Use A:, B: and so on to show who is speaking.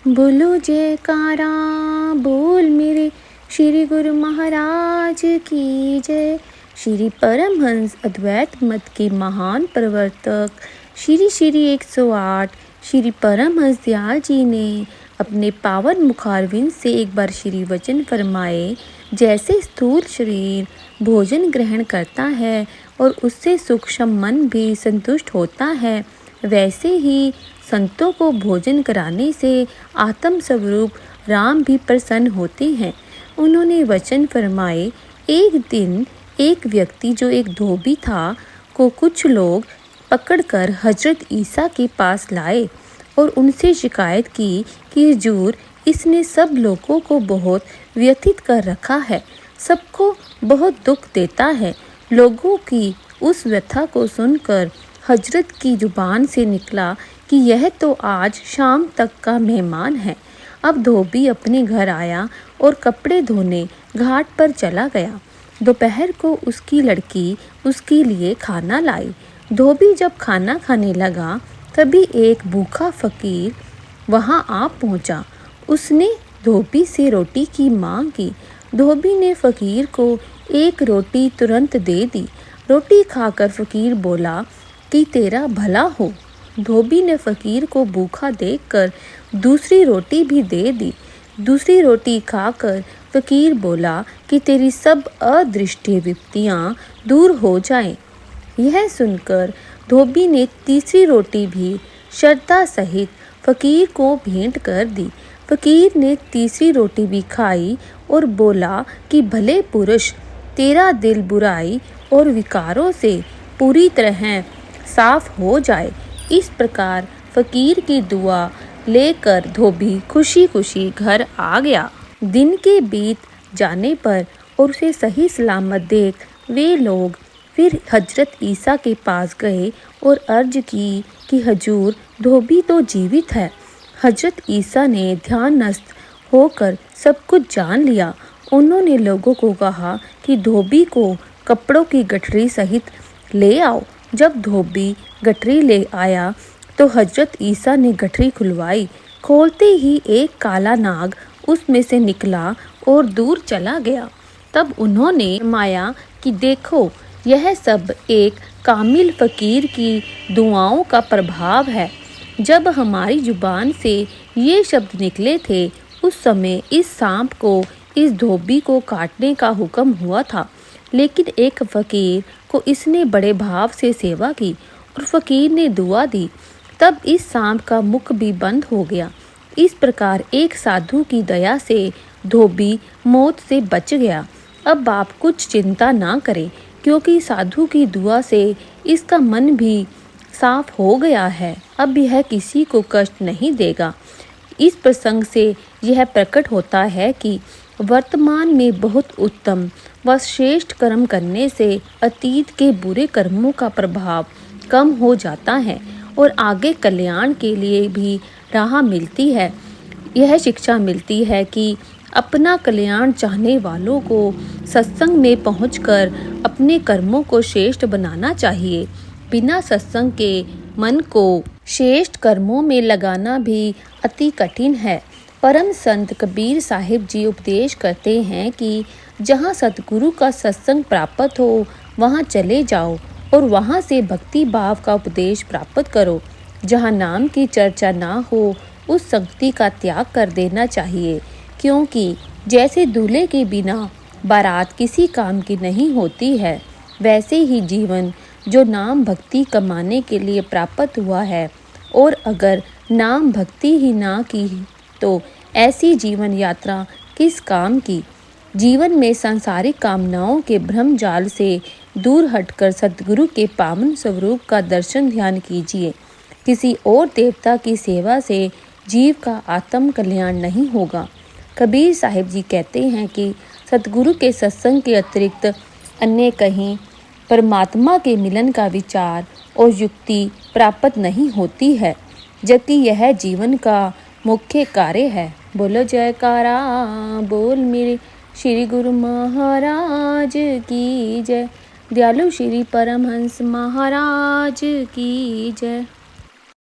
A: बोलो जयकारा बोल मेरे श्री गुरु महाराज की जय। श्री परमहंस अद्वैत मत के महान प्रवर्तक श्री श्री 108 श्री परमहंस दयाल जी ने अपने पावन मुखारविंद से एक बार श्री वचन फरमाए, जैसे स्थूल शरीर भोजन ग्रहण करता है और उससे सूक्ष्म मन भी संतुष्ट होता है, वैसे ही संतों को भोजन कराने से आत्म स्वरूप राम भी प्रसन्न होते हैं। उन्होंने वचन फरमाए, एक दिन एक व्यक्ति जो एक धोबी था को कुछ लोग पकड़कर हजरत ईसा के पास लाए और उनसे शिकायत की कि हुजूर, इसने सब लोगों को बहुत व्यथित कर रखा है, सबको बहुत दुख देता है। लोगों की उस व्यथा को सुनकर हजरत की जुबान से निकला कि यह तो आज शाम तक का मेहमान है। अब धोबी अपने घर आया और कपड़े धोने घाट पर चला गया। दोपहर को उसकी लड़की उसके लिए खाना लाई। धोबी जब खाना खाने लगा तभी एक भूखा फकीर वहां आ पहुंचा। उसने धोबी से रोटी की मांग की। धोबी ने फकीर को एक रोटी तुरंत दे दी। रोटी खाकर फकीर बोला कि तेरा भला हो। धोबी ने फकीर को भूखा देखकर दूसरी रोटी भी दे दी। दूसरी रोटी खाकर फकीर बोला कि तेरी सब अदृष्ट विपत्तियां दूर हो जाएं। यह सुनकर धोबी ने तीसरी रोटी भी श्रद्धा सहित फकीर को भेंट कर दी। फकीर ने तीसरी रोटी भी खाई और बोला कि भले पुरुष, तेरा दिल बुराई और विकारों से पूरी तरह साफ हो जाए। इस प्रकार फकीर की दुआ लेकर धोबी खुशी खुशी घर आ गया। दिन के बीत जाने पर और उसे सही सलामत देख वे लोग फिर हजरत ईसा के पास गए और अर्ज की कि हुजूर, धोबी तो जीवित है। हजरत ईसा ने ध्यानस्थ होकर सब कुछ जान लिया। उन्होंने लोगों को कहा कि धोबी को कपड़ों की गठरी सहित ले आओ। जब धोबी गठरी ले आया तो हजरत ईसा ने गठरी खुलवाई। खोलते ही एक काला नाग उसमें से निकला और दूर चला गया। तब उन्होंने फरमाया कि देखो, यह सब एक कामिल फकीर की दुआओं का प्रभाव है। जब हमारी जुबान से ये शब्द निकले थे, उस समय इस सांप को इस धोबी को काटने का हुक्म हुआ था, लेकिन एक फकीर को इसने बड़े भाव से सेवा की और फकीर ने दुआ दी। तब इस सांप का मुख भी बंद हो गया। इस प्रकार एक साधु की दया से धोबी मौत से बच गया। अब आप कुछ चिंता ना करें, क्योंकि साधु की दुआ से इसका मन भी साफ हो गया है। अब यह किसी को कष्ट नहीं देगा। इस प्रसंग से यह प्रकट होता है कि वर्तमान में बहुत उत्तम व श्रेष्ठ कर्म करने से अतीत के बुरे कर्मों का प्रभाव कम हो जाता है और आगे कल्याण के लिए भी राह मिलती है। यह शिक्षा मिलती है कि अपना कल्याण चाहने वालों को सत्संग में पहुंचकर अपने कर्मों को श्रेष्ठ बनाना चाहिए। बिना सत्संग के मन को श्रेष्ठ कर्मों में लगाना भी अति कठिन है। परम संत कबीर साहिब जी उपदेश करते हैं कि जहाँ सतगुरु का सत्संग प्राप्त हो वहाँ चले जाओ और वहाँ से भक्ति भाव का उपदेश प्राप्त करो। जहाँ नाम की चर्चा ना हो उस संगति का त्याग कर देना चाहिए, क्योंकि जैसे दूल्हे के बिना बारात किसी काम की नहीं होती है, वैसे ही जीवन जो नाम भक्ति कमाने के लिए प्राप्त हुआ है, और अगर नाम भक्ति ही ना की तो ऐसी जीवन यात्रा किस काम की। जीवन में सांसारिक कामनाओं के भ्रम जाल से दूर हटकर सद्गुरु के पावन स्वरूप का दर्शन ध्यान कीजिए। किसी और देवता की सेवा से जीव का आत्म कल्याण नहीं होगा। कबीर साहिब जी कहते हैं कि सतगुरु के सत्संग के अतिरिक्त अन्य कहीं परमात्मा के मिलन का विचार और युक्ति प्राप्त नहीं होती है, जबकि यह जीवन का मुख्य कार्य है। बोलो जयकारा बोल मेरे श्री गुरु महाराज की जय। दयालु श्री परमहंस महाराज की जय।